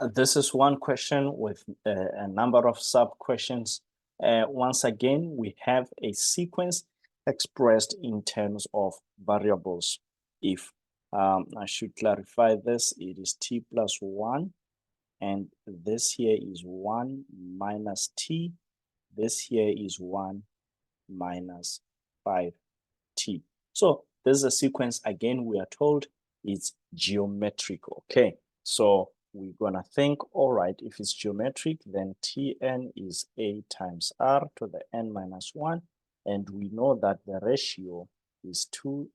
This is one question with a number of sub-questions. Once again, we have a sequence expressed in terms of variables. If I should clarify this, it is t plus 1, and this here is 1 minus t. This here is 1 minus 5t. So this is a sequence, again, we are told it's geometric, okay? So we're gonna think, all right, if it's geometric, then Tn is a times r to the n minus 1, and we know that the ratio is T2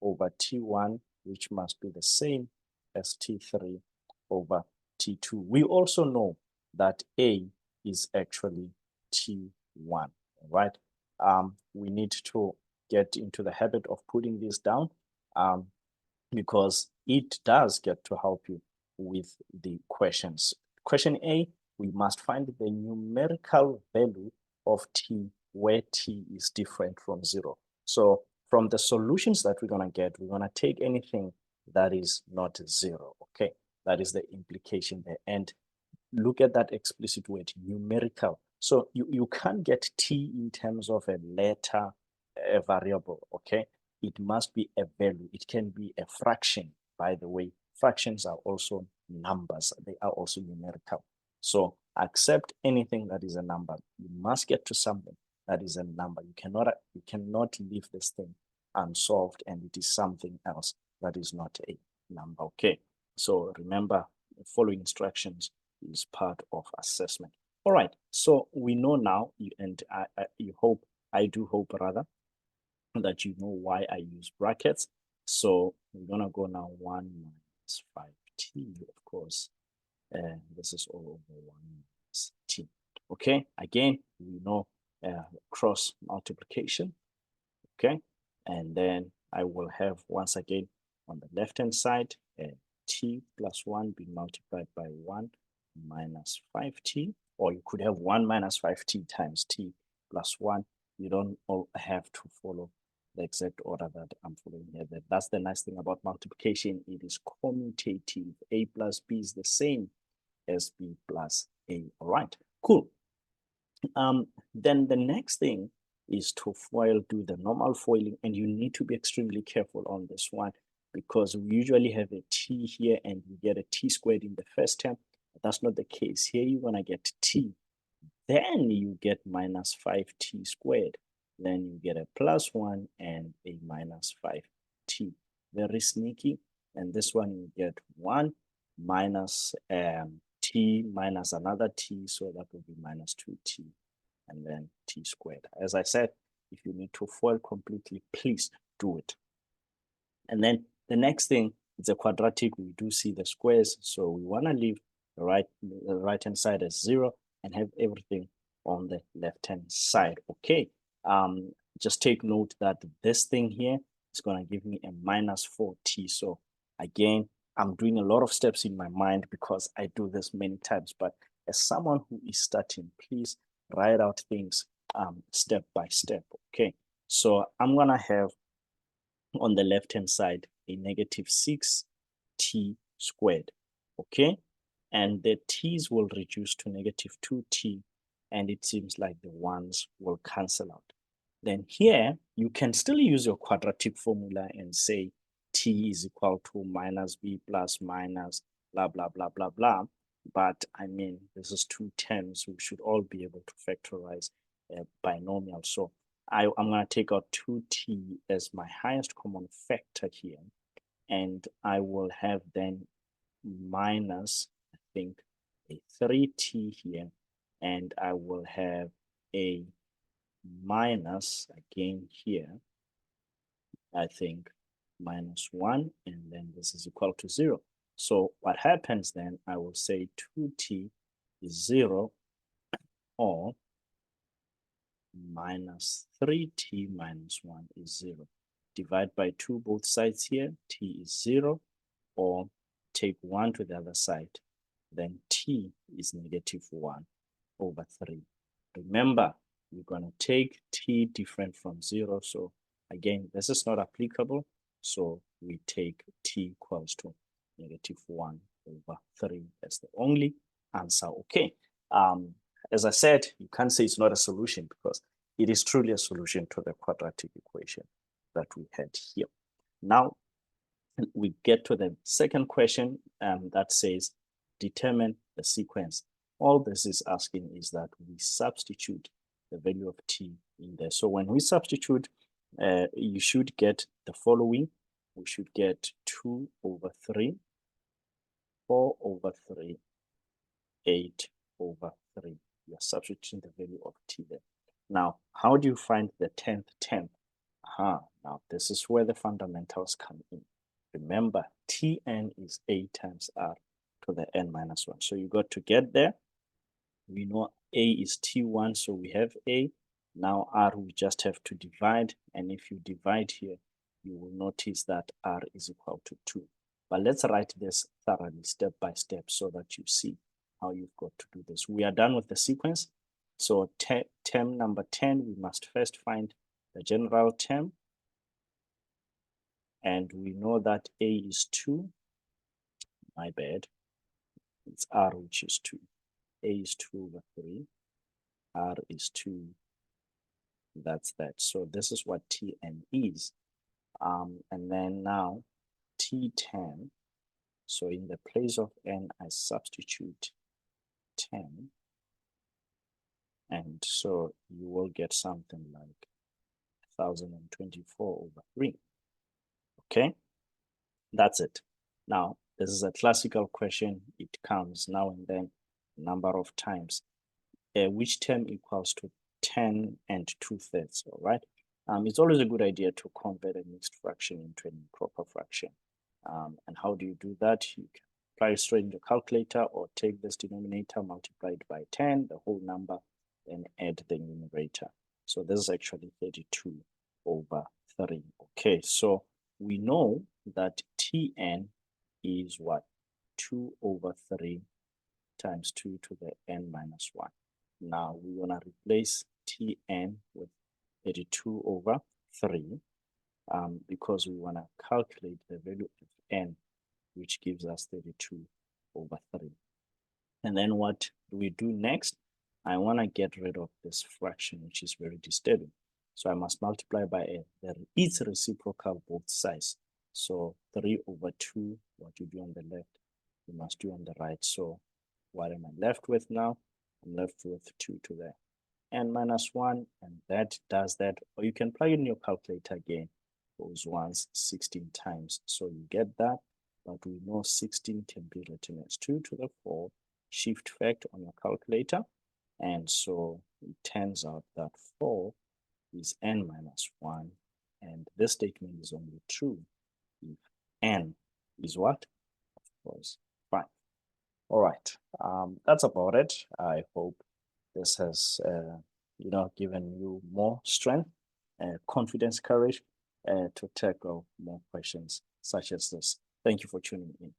over T1, which must be the same as T3 over T2. We also know that A is actually T1, right? We need to get into the habit of putting this down because it does get to help you with the questions. Question A, we must find the numerical value of t where t is different from 0. So from the solutions that we're going to get, we're going to take anything that is not 0, okay? That is the implication there. And look at that explicit word, numerical. So you can't get t in terms of a letter, a variable, okay? It must be a value. It can be a fraction, by the way. Fractions are also numbers. They are also numerical. So accept anything that is a number. You must get to something that is a number. You cannot leave this thing unsolved and it is something else that is not a number, okay? So remember, the following instructions is part of assessment. All right, so we know now, and I do hope rather, that you know why I use brackets. So we're gonna go now 1 minus 5t, of course. This is all over 1 minus t. Okay, again, we know cross multiplication. Okay, and then I will have, once again, on the left-hand side, t plus 1 being multiplied by 1 minus 5t, or you could have 1 minus 5t times t plus 1. You don't all have to follow the exact order that I'm following here. That's the nice thing about multiplication. It is commutative. A plus b is the same as b plus a. All right, cool. Then the next thing is to do the normal foiling, and you need to be extremely careful on this one because we usually have a t here and we get a t squared in the first term. But that's not the case. Here you're gonna get t, then you get minus 5t squared, then you get a plus 1 and a minus 5t. Very sneaky. And this one you get 1 minus t minus another t, so that will be minus 2t, and then t squared. As I said, if you need to FOIL completely, please do it. And then the next thing is a quadratic. We do see the squares, so we want to leave the right-hand side as 0 and have everything on the left-hand side. Okay, just take note that this thing here is going to give me a minus 4t. So again, I'm doing a lot of steps in my mind because I do this many times, but as someone who is starting, please write out things step by step. Okay, so I'm gonna have on the left hand side a negative 6t squared. Okay, and the t's will reduce to negative 2t, and it seems like the ones will cancel out. Then here you can still use your quadratic formula and say t is equal to minus b plus minus blah blah blah blah blah. But I mean, this is 2 terms. We should all be able to factorize binomial. So I'm going to take out 2t as my highest common factor here. And I will have then minus, I think, a 3t here. And I will have a minus again here. I think minus 1, and then this is equal to 0. So what happens then, I will say 2t is 0, or minus 3t minus 1 is 0. Divide by 2 both sides here, t is 0, or take 1 to the other side, then t is negative 1 over 3. Remember, you're going to take t different from 0, so again, this is not applicable, so we take t equals to negative 1 over 3 as the only answer. Okay. As I said, you can't say it's not a solution because it is truly a solution to the quadratic equation that we had here. Now, we get to the second question that says, determine the sequence. All this is asking is that we substitute the value of t in there. So when we substitute, you should get the following. We should get 2 over 3, 4 over 3, 8 over 3. You're substituting the value of t there. Now, how do you find the 10th term? Now this is where the fundamentals come in. Remember, Tn is a times r to the n minus 1. So you got to get there. We know a is T1, so we have a. Now r, we just have to divide. And if you divide here, you will notice that r is equal to 2. But let's write this thoroughly step by step so that you see how you've got to do this. We are done with the sequence. So term number 10, we must first find the general term. And we know that a is 2. My bad. It's r, which is 2. A is 2 over 3. R is 2. That's that. So this is what Tn is. And then now T10. So in the place of n, I substitute 10. And so you will get something like 1024 over 3. Okay, that's it. Now, this is a classical question. It comes now and then a number of times. Which term equals to 10 and 2/3, all right? It's always a good idea to convert a mixed fraction into an improper fraction. And how do you do that? You can apply it straight in your calculator or take this denominator, multiply it by 10, the whole number, then add the numerator. So this is actually 32 over 3. Okay, so we know that Tn is what? 2 over 3 times 2 to the n minus 1. Now we want to replace Tn with 32 over 3 because we want to calculate the value of n, which gives us 32 over 3. And then what do we do next? I want to get rid of this fraction, which is very disturbing. So I must multiply by its reciprocal both sides. So 3 over 2, what you do on the left, you must do on the right. So what am I left with now? I'm left with 2 to the n minus 1, and that does that. Or you can plug in your calculator again, those ones 16 times. So you get that, but we know 16 can be written as 2 to the 4, shift fact on your calculator. And so it turns out that 4 is n minus 1, and this statement is only true if n is what? Of course, 5. All right, that's about it. I hope this has given you more strength, confidence, courage to tackle more questions such as this. Thank you for tuning in.